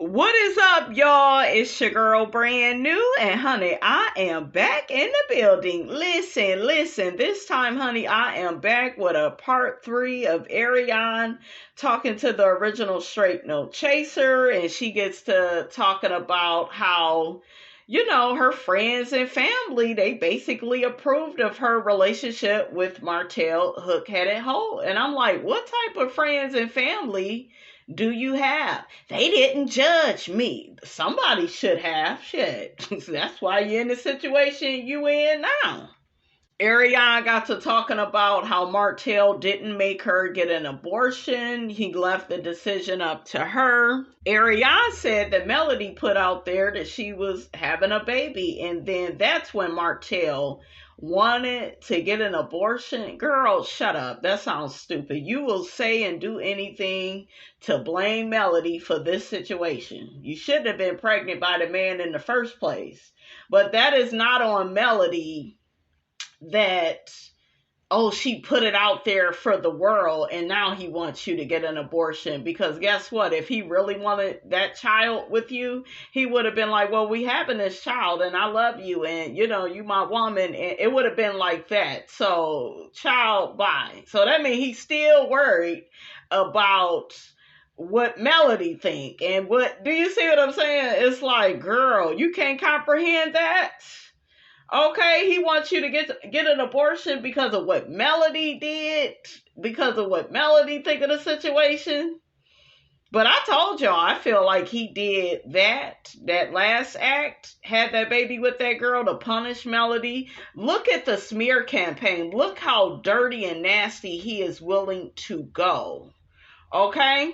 What is up, y'all? It's your girl, Brand New, and honey, I am back in the building. Listen. This time, honey, I am back with a part 3 of Arionne talking to the original Straight No Chaser, and she gets to talking about how, her friends and family, they basically approved of her relationship with Martell Hook-Headed Hole. And I'm like, what type of friends and family do you have? They didn't judge me. Somebody should have. Shit. That's why you're in the situation you in now. Arionne got to talking about how Martell didn't make her get an abortion. He left the decision up to her. Arionne said that Melody put out there that she was having a baby. And then that's when Martell wanted to get an abortion. Girl, shut up. That sounds stupid. You will say and do anything to blame Melody for this situation. You shouldn't have been pregnant by the man in the first place. But that is not on Melody that, she put it out there for the world and now he wants you to get an abortion. Because guess what? If he really wanted that child with you, he would have been like, well, we having this child and I love you and, you my woman. And it would have been like that. So, child, bye. So that means he's still worried about what Melody think. And do you see what I'm saying? It's like, girl, you can't comprehend that? Okay, he wants you to get an abortion because of what Melody did, because of what Melody think of the situation. But I told y'all, I feel like he did that last act, had that baby with that girl to punish Melody. Look at the smear campaign. Look how dirty and nasty he is willing to go. Okay?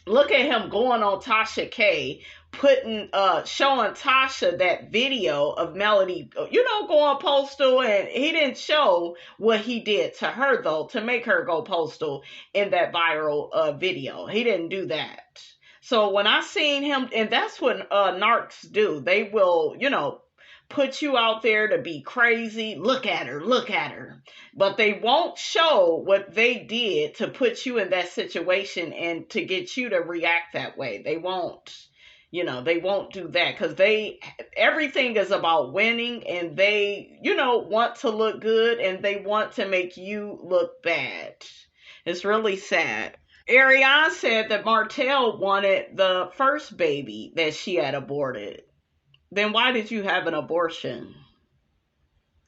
Look at him going on Tasha K, showing Tasha that video of Melody, going postal, and he didn't show what he did to her, though, to make her go postal in that viral video. He didn't do that. So when I seen him, and that's what narcs do. They will, put you out there to be crazy. Look at her. But they won't show what they did to put you in that situation and to get you to react that way. They won't, they won't do that because everything is about winning and they, want to look good and they want to make you look bad. It's really sad. Arionne said that Martell wanted the first baby that she had aborted. Then why did you have an abortion?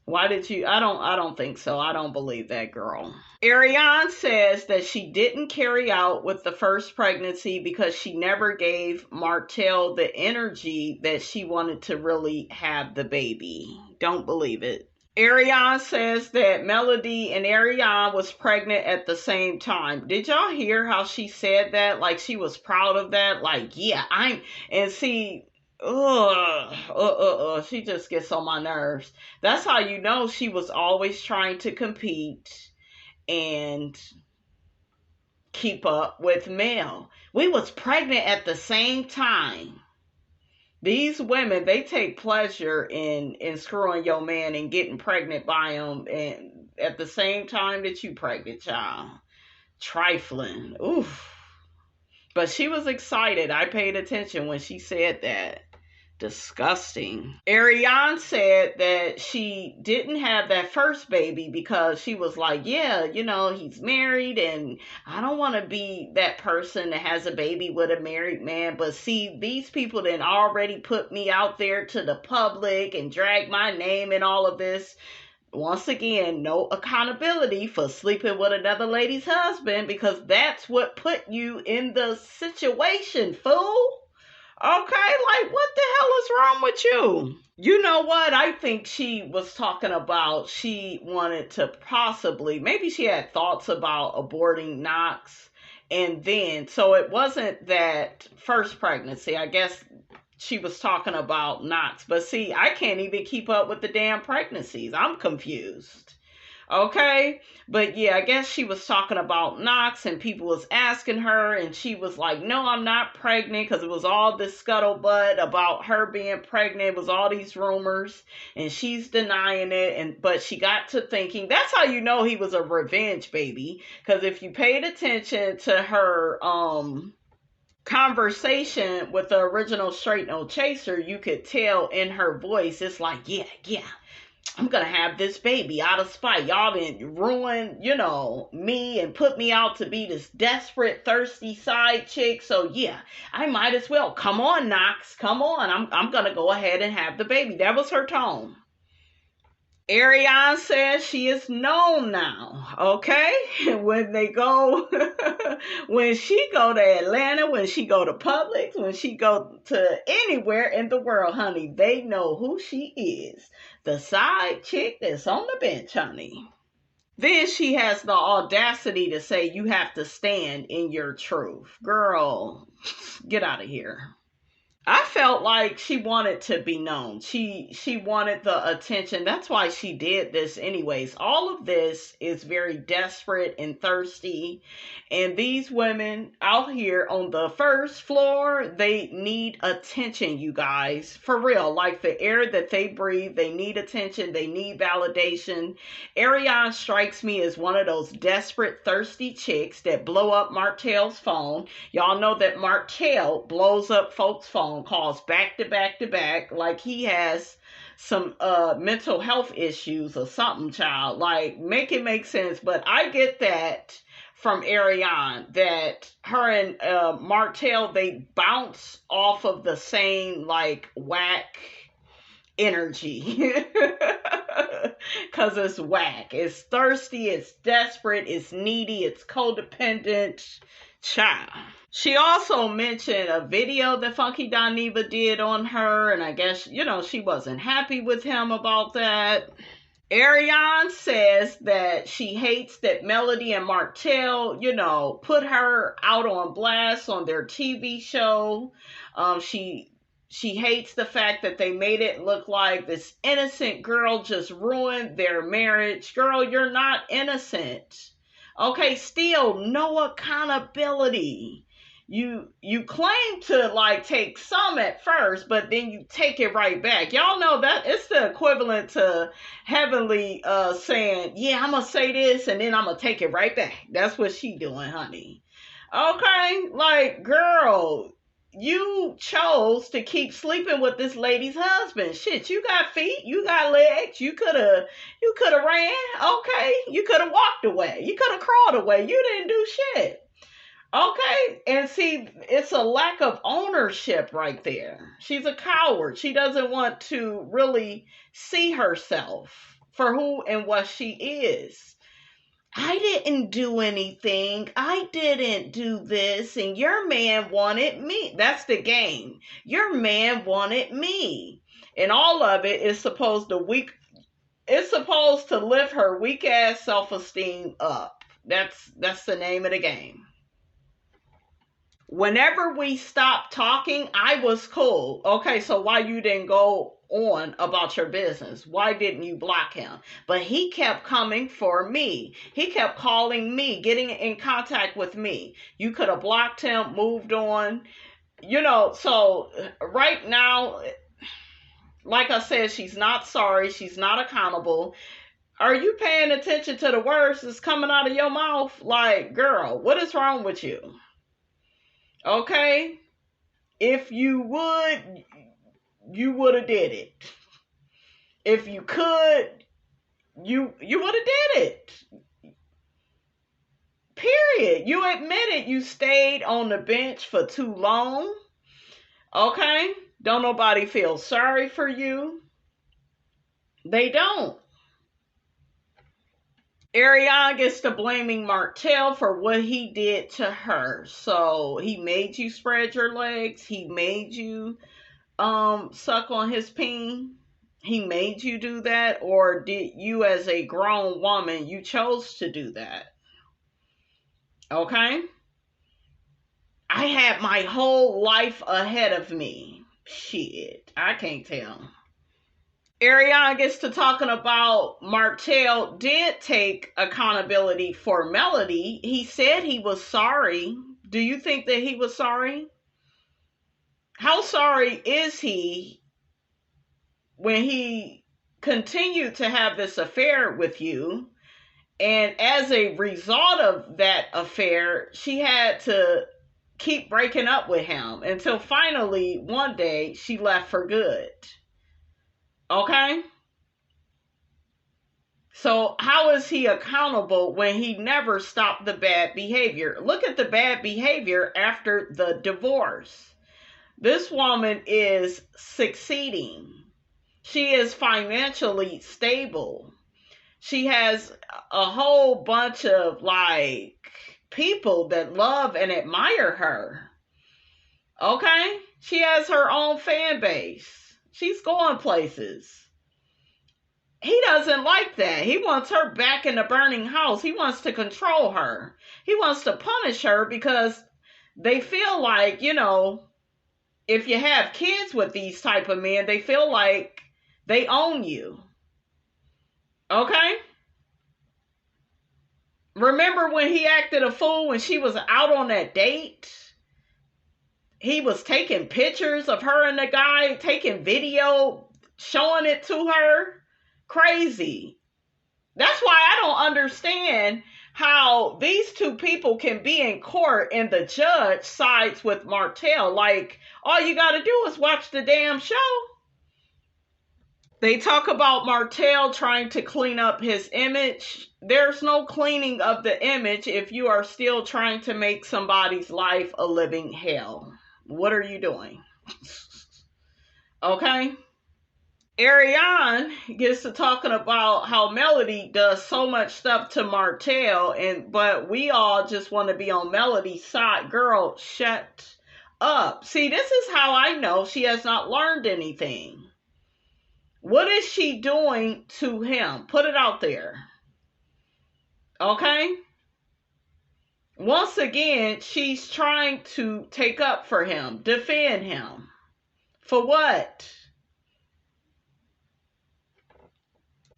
Why did you? I don't think so. I don't believe that, girl. Arionne says that she didn't carry out with the first pregnancy because she never gave Martell the energy that she wanted to really have the baby. Don't believe it. Arionne says that Melody and Arionne was pregnant at the same time. Did y'all hear how she said that? Like she was proud of that? Like, yeah, and see, she just gets on my nerves. That's how you know she was always trying to compete and keep up with Mel. We was pregnant at the same time. These women, they take pleasure in screwing your man and getting pregnant by him, and at the same time that you pregnant, child. Trifling. Oof. But she was excited. I paid attention when she said that. Disgusting. Arionne said that she didn't have that first baby because she was like, yeah, he's married and I don't want to be that person that has a baby with a married man. But see, these people then already put me out there to the public and drag my name and all of this. Once again, no accountability for sleeping with another lady's husband because that's what put you in the situation, fool. Okay, like what the hell is wrong with you? You know what? I think she was talking about she wanted to maybe she had thoughts about aborting Knox. And then, so it wasn't that first pregnancy. I guess she was talking about Knox. But see, I can't even keep up with the damn pregnancies. I'm confused. Okay, but yeah, I guess she was talking about Knox and people was asking her and she was like, no, I'm not pregnant because it was all this scuttlebutt about her being pregnant. It was all these rumors and she's denying it. But she got to thinking, that's how you know he was a revenge baby. Because if you paid attention to her conversation with the original Straight No Chaser, you could tell in her voice, it's like, yeah, I'm gonna have this baby out of spite. Y'all didn't ruin, me and put me out to be this desperate, thirsty side chick. So yeah, I might as well. Come on, Knox. Come on. I'm gonna go ahead and have the baby. That was her tone. Arionne says she is known now, okay? When they go, when she go to Atlanta, when she go to Publix, when she go to anywhere in the world, honey, they know who she is. The side chick that's on the bench, honey. Then she has the audacity to say you have to stand in your truth. Girl, get out of here. I felt like she wanted to be known. She wanted the attention. That's why she did this anyways. All of this is very desperate and thirsty. And these women out here on the first floor, they need attention, you guys. For real. Like the air that they breathe, they need attention. They need validation. Arionne strikes me as one of those desperate, thirsty chicks that blow up Martell'S phone. Y'all know that Martell blows up folks' phone calls back to back to back, like he has some mental health issues or something, child. Like, make it make sense. But I get that from Arionne, that her and Martell, they bounce off of the same, like, whack energy. Because it's whack. It's thirsty, it's desperate, it's needy, it's codependent. Child. She also mentioned a video that Funky Dineva did on her, and I guess, she wasn't happy with him about that. Arionne says that she hates that Melody and Martell, put her out on blast on their TV show. She hates the fact that they made it look like this innocent girl just ruined their marriage. Girl, you're not innocent. Okay, still no accountability. You claim to like take some at first, but then you take it right back. Y'all know that it's the equivalent to Heavenly saying, yeah, I'm gonna say this and then I'm gonna take it right back. That's what she doing, honey. Okay, like, girl, you chose to keep sleeping with this lady's husband. Shit, you got feet, you got legs, you could have ran, okay? You could have walked away, you could have crawled away, you didn't do shit. Okay, and see, it's a lack of ownership right there. She's a coward. She doesn't want to really see herself for who and what she is. I didn't do anything. I didn't do this, and your man wanted me. That's the game. Your man wanted me. And all of it is supposed to lift her weak ass self-esteem up. That's the name of the game. Whenever we stopped talking, I was cool. Okay, so why you didn't go on about your business? Why didn't you block him? But he kept coming for me. He kept calling me, getting in contact with me. You could have blocked him, moved on. So right now, like I said, she's not sorry. She's not accountable. Are you paying attention to the words that's coming out of your mouth? Like, girl, what is wrong with you? Okay, if you would have did it. If you could, you would have did it. Period. You admitted you stayed on the bench for too long. Okay, don't nobody feel sorry for you. They don't. Arionne gets to blaming Martell for what he did to her. So he made you spread your legs. He made you suck on his peen. He made you do that. Or did you, as a grown woman, you chose to do that? Okay? I had my whole life ahead of me. Shit, I can't tell. Arionne gets to talking about Martell did take accountability for Melody. He said he was sorry. Do you think that he was sorry? How sorry is he when he continued to have this affair with you? And as a result of that affair, she had to keep breaking up with him until finally one day she left for good. Okay? So how is he accountable when he never stopped the bad behavior? Look at the bad behavior after the divorce. This woman is succeeding. She is financially stable. She has a whole bunch of like people that love and admire her. Okay? She has her own fan base. She's going places. He doesn't like that. He wants her back in the burning house. He wants to control her. He wants to punish her because they feel like, you know, if you have kids with these type of men, they feel like they own you. Okay? Remember when he acted a fool when she was out on that date? He was taking pictures of her and the guy, taking video, showing it to her. Crazy. That's why I don't understand how these two people can be in court and the judge sides with Martell. Like, all you got to do is watch the damn show. They talk about Martell trying to clean up his image. There's no cleaning of the image if you are still trying to make somebody's life a living hell. What are you doing? Okay? Arionne gets to talking about how Melody does so much stuff to Martell, but we all just want to be on Melody's side. Girl, shut up. See, this is how I know she has not learned anything. What is she doing to him? Put it out there. Okay? Once again, she's trying to take up for him, defend him. For what?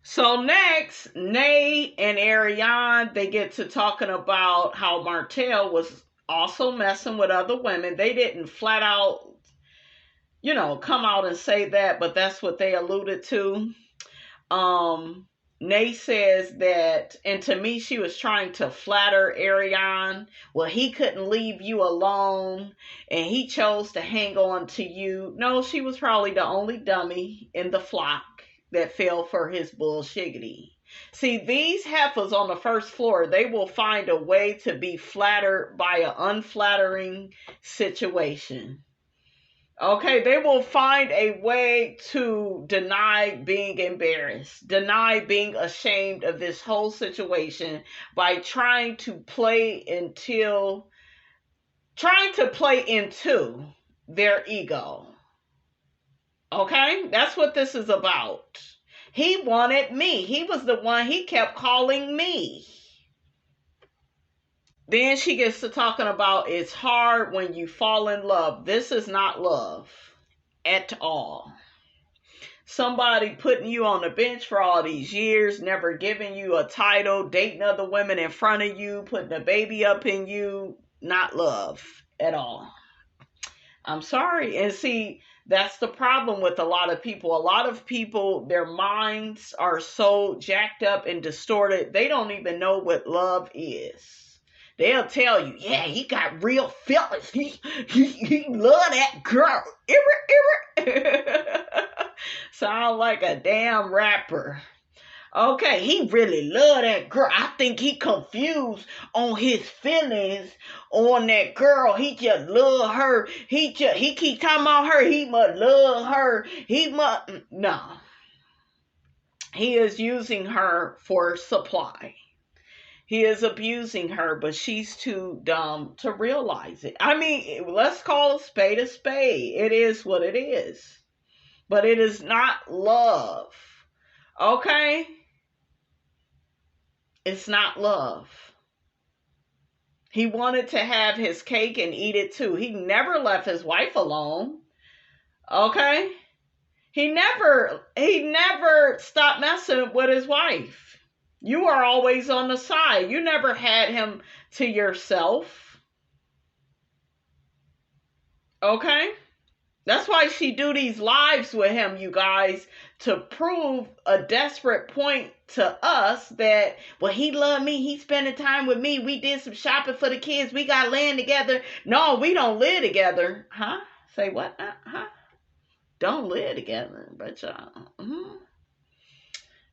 So next, Nay and Arionne, they get to talking about how Martell was also messing with other women. They didn't flat out, you know, come out and say that, but that's what they alluded to. Nay says that, and to me, she was trying to flatter Arionne. Well, he couldn't leave you alone, and he chose to hang on to you. No, she was probably the only dummy in the flock that fell for his bullshiggity. See, these heifers on the first floor, they will find a way to be flattered by an unflattering situation. Okay, they will find a way to deny being embarrassed, deny being ashamed of this whole situation by trying to play into their ego. Okay, that's what this is about. He wanted me. He was the one, he kept calling me. Then she gets to talking about it's hard when you fall in love. This is not love at all. Somebody putting you on the bench for all these years, never giving you a title, dating other women in front of you, putting a baby up in you, not love at all. I'm sorry. And see, that's the problem with a lot of people. A lot of people, their minds are so jacked up and distorted, they don't even know what love is. They'll tell you, yeah, he got real feelings. He love that girl. Sound like a damn rapper. Okay, he really love that girl. I think he confused on his feelings on that girl. He just love her. He keep talking about her. He must love her. No. He is using her for supply. He is abusing her, but she's too dumb to realize it. I mean, let's call a spade a spade. It is what it is. But it is not love. Okay? It's not love. He wanted to have his cake and eat it too. He never left his wife alone. Okay? He never stopped messing with his wife. You are always on the side. You never had him to yourself. Okay? That's why she do these lives with him, you guys, to prove a desperate point to us that, well, he loved me, he spending time with me, we did some shopping for the kids, we got land together. No, we don't live together. Huh? Say what? Huh? Don't live together, but y'all.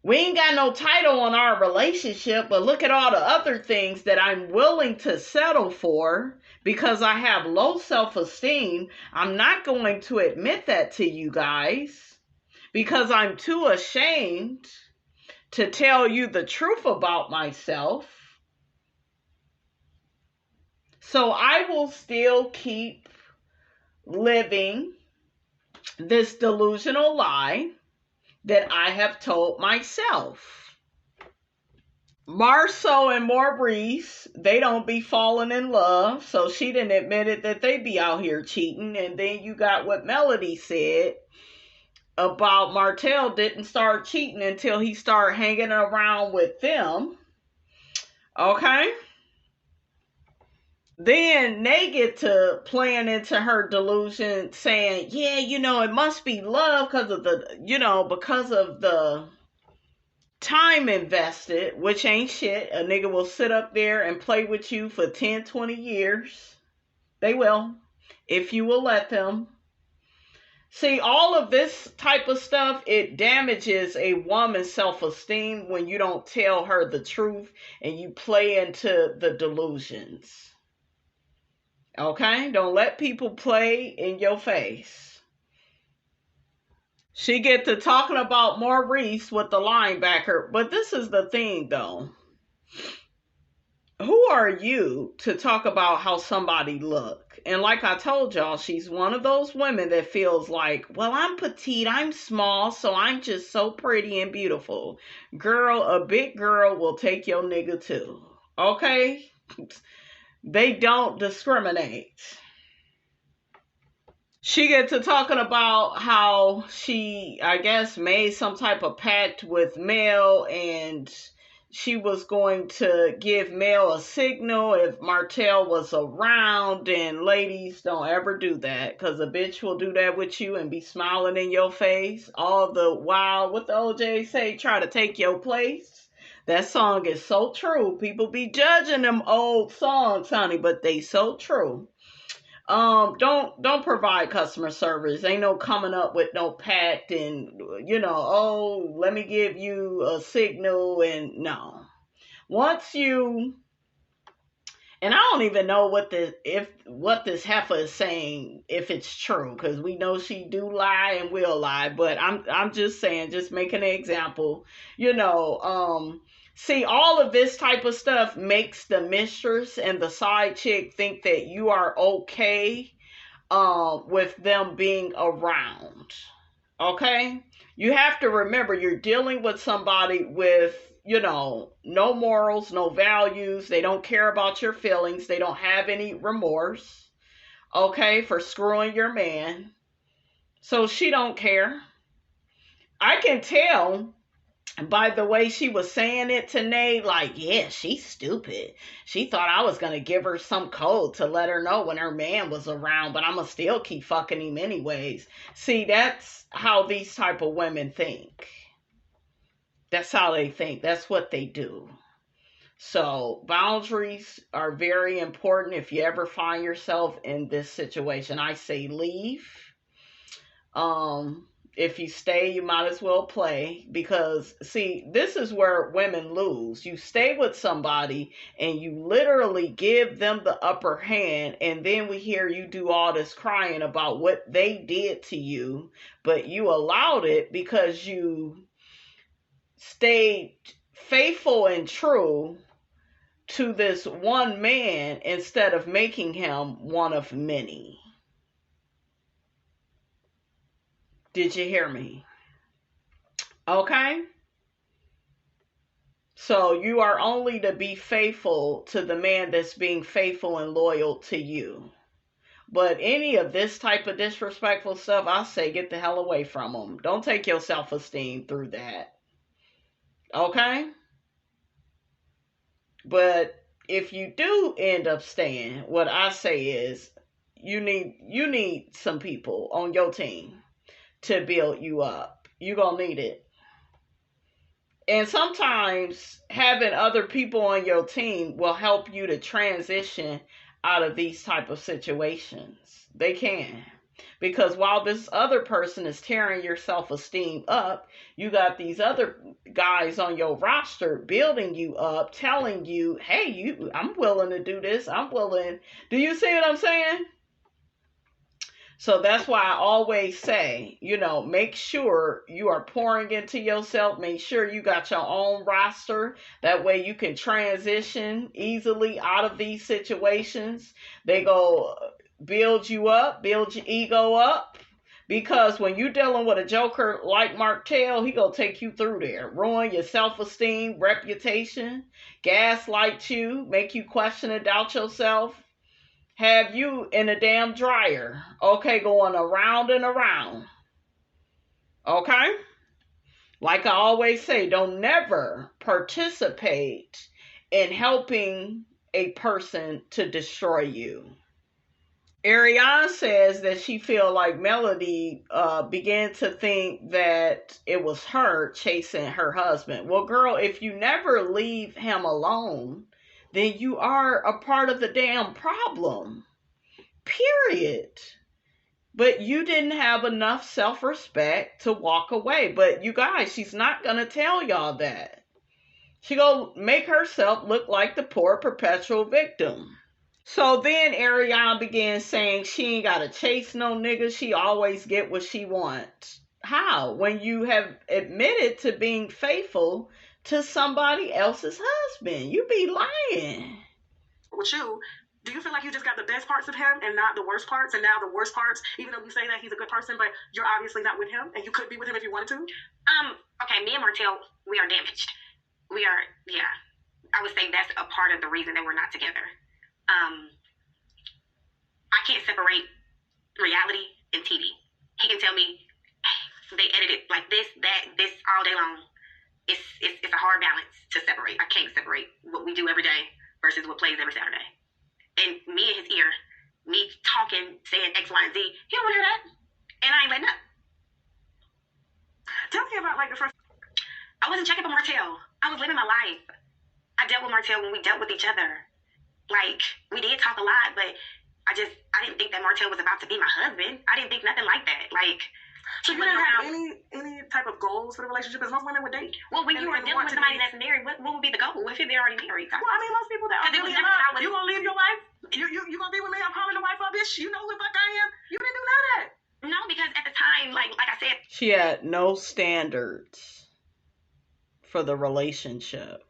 We ain't got no title on our relationship, but look at all the other things that I'm willing to settle for because I have low self-esteem. I'm not going to admit that to you guys because I'm too ashamed to tell you the truth about myself. So I will still keep living this delusional lie that I have told myself. Marceau and Maurice, they don't be falling in love, so she didn't admit it that they be out here cheating. And then you got what Melody said about Martell didn't start cheating until he started hanging around with them. Okay? Then they get to playing into her delusion, saying, yeah, it must be love because of the time invested, which ain't shit. A nigga will sit up there and play with you for 10, 20 years. They will, if you will let them. See, all of this type of stuff, it damages a woman's self-esteem when you don't tell her the truth and you play into the delusions. Okay? Don't let people play in your face. She get to talking about Maurice with the linebacker. But this is the thing, though. Who are you to talk about how somebody look? And like I told y'all, she's one of those women that feels like, well, I'm petite, I'm small, so I'm just so pretty and beautiful. Girl, a big girl will take your nigga too. Okay? They don't discriminate. She gets to talking about how she, I guess, made some type of pact with Mel and she was going to give Mel a signal if Martell was around. And ladies, don't ever do that because a bitch will do that with you and be smiling in your face all the while. What the OJ say? Try to take your place. That song is so true. People be judging them old songs, honey, but they so true. Don't provide customer service. Ain't no coming up with no pact and, oh, let me give you a signal and no. Once you, and I don't even know what this heifer is saying, if it's true, because we know she do lie and will lie, but I'm just saying, just making an example, see, all of this type of stuff makes the mistress and the side chick think that you are okay with them being around. Okay? You have to remember you're dealing with somebody with, no morals, no values. They don't care about your feelings. They don't have any remorse, okay, for screwing your man. So she don't care. I can tell by the way she was saying it to Nate, like, yeah, she's stupid. She thought I was going to give her some code to let her know when her man was around, but I'm going to still keep fucking him anyways. See, that's how these type of women think. That's how they think. That's what they do. So boundaries are very important. If you ever find yourself in this situation, I say leave. If you stay, you might as well play because, see, this is where women lose. You stay with somebody and you literally give them the upper hand, and then we hear you do all this crying about what they did to you, but you allowed it because you stayed faithful and true to this one man instead of making him one of many. Did you hear me? Okay? So you are only to be faithful to the man that's being faithful and loyal to you. But any of this type of disrespectful stuff, I say get the hell away from them. Don't take your self-esteem through that. Okay? But if you do end up staying, what I say is, you need some people on your team to build you up. You're going to need it. And sometimes having other people on your team will help you to transition out of these type of situations. They can. Because while this other person is tearing your self-esteem up, you got these other guys on your roster building you up, telling you, hey, I'm willing to do this. I'm willing. Do you see what I'm saying? So that's why I always say, make sure you are pouring into yourself. Make sure you got your own roster. That way you can transition easily out of these situations. They go build you up, build your ego up. Because when you're dealing with a joker like Martell, he gonna take you through there. Ruin your self-esteem, reputation, gaslight you, make you question and doubt yourself. Have you in a damn dryer, okay, going around and around, okay? Like I always say, don't never participate in helping a person to destroy you. Arionne says that she feel like Melody began to think that it was her chasing her husband. Well, girl, if you never leave him alone, then you are a part of the damn problem. Period. But you didn't have enough self-respect to walk away. But you guys, she's not going to tell y'all that. She gonna make herself look like the poor perpetual victim. So then Arionne began saying she ain't got to chase no nigga. She always get what she wants. How? When you have admitted to being faithful to somebody else's husband. You be lying. With you, do you feel like you just got the best parts of him and not the worst parts? And now the worst parts, even though you say that he's a good person, but you're obviously not with him and you could be with him if you wanted to? Okay, me and Martell, we are damaged. We are, yeah. I would say that's a part of the reason that we're not together. I can't separate reality and TV. He can tell me, they edited like this, that, this all day long. It's a hard balance to separate. I can't separate what we do every day versus what plays every Saturday. And me in his ear, me talking, saying X, Y, and Z, he don't want to hear that. And I ain't letting up. Tell me about like the first... I wasn't checking for Martell. I was living my life. I dealt with Martell when we dealt with each other. Like, we did talk a lot, but I didn't think that Martell was about to be my husband. I didn't think nothing like that. Like, so you didn't have any type of goals for the relationship, as most women would date? Well, when you are dealing with somebody that's married, what would be the goal? What if they're already married? Well, I mean, most people that are really in love, you gonna leave your wife? You gonna be with me? I'm calling the wife up, bitch. You know who the fuck I am? You didn't do none of that. No, because at the time, like I said, she had no standards for the relationship,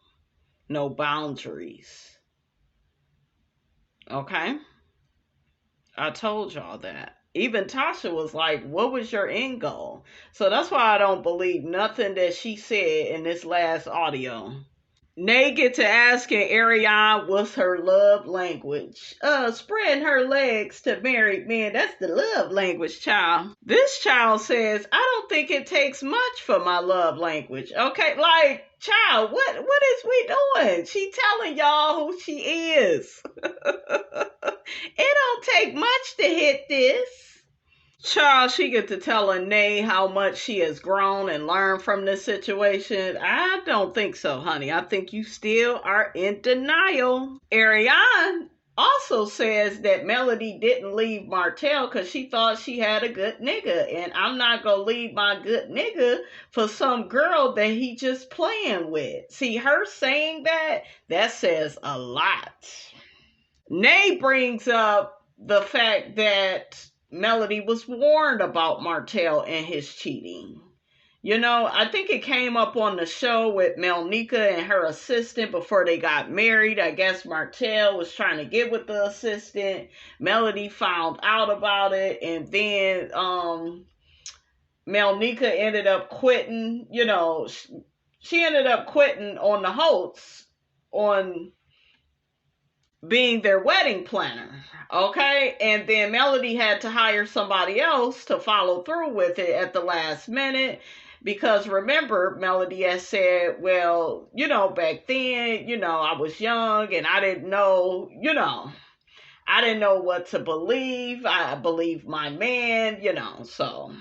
no boundaries. Okay, I told y'all that. Even Tasha was like, what was your end goal? So that's why I don't believe nothing that she said in this last audio. Nay get to asking Arionne what's her love language. Spreading her legs to married men. That's the love language, child. This child says, I don't think it takes much for my love language. Okay, like, child, what is we doing? She telling y'all who she is. It don't take much to hit this. Child, she get to telling Nay how much she has grown and learned from this situation. I don't think so, honey. I think you still are in denial. Arionne also says that Melody didn't leave Martell because she thought she had a good nigga. And I'm not going to leave my good nigga for some girl that he just playing with. See, her saying that says a lot. Nay brings up the fact that Melody was warned about Martell and his cheating. I think it came up on the show with Melnika and her assistant before they got married. I guess Martell was trying to get with the assistant. Melody found out about it, and then Melnika ended up quitting. She ended up quitting on the Holtz on being their wedding planner, okay? And then Melody had to hire somebody else to follow through with it at the last minute because remember, Melody has said, well, back then, I was young and I didn't know, I didn't know what to believe. I believed my man, you know, so.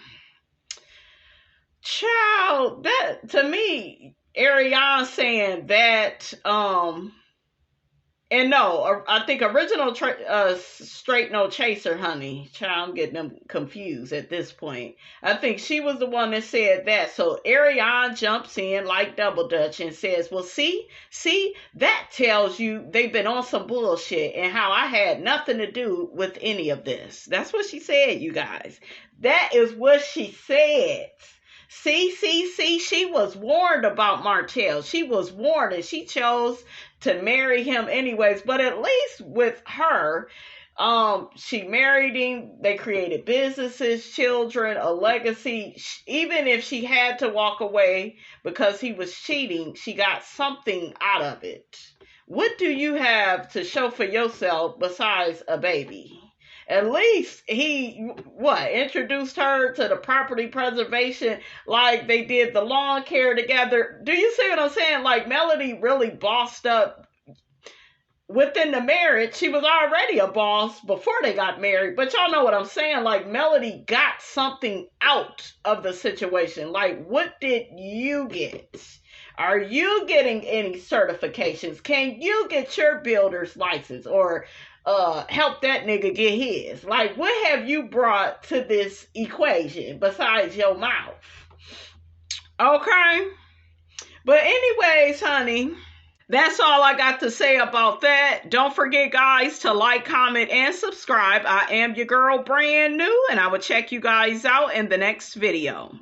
Child, that, to me, Arionne saying that, and no, I think original straight no chaser, honey. Child, I'm getting them confused at this point. I think she was the one that said that. So Arionne jumps in like Double Dutch and says, well, see, that tells you they've been on some bullshit and how I had nothing to do with any of this. That's what she said, you guys. That is what she said. See, she was warned about Martell. She was warned and she chose to marry him anyways. But at least with her, she married him. They created businesses, children, a legacy. Even if she had to walk away because he was cheating, she got something out of it. What do you have to show for yourself besides a baby? At least he, introduced her to the property preservation like they did the lawn care together. Do you see what I'm saying? Like, Melody really bossed up within the marriage. She was already a boss before they got married. But y'all know what I'm saying? Like, Melody got something out of the situation. Like, what did you get? Are you getting any certifications? Can you get your builder's license or help that nigga get his? Like, what have you brought to this equation besides your mouth? Okay. But anyways, honey, that's all I got to say about that. Don't forget, guys, to like, comment, and subscribe. I am your girl, brand new, and I will check you guys out in the next video.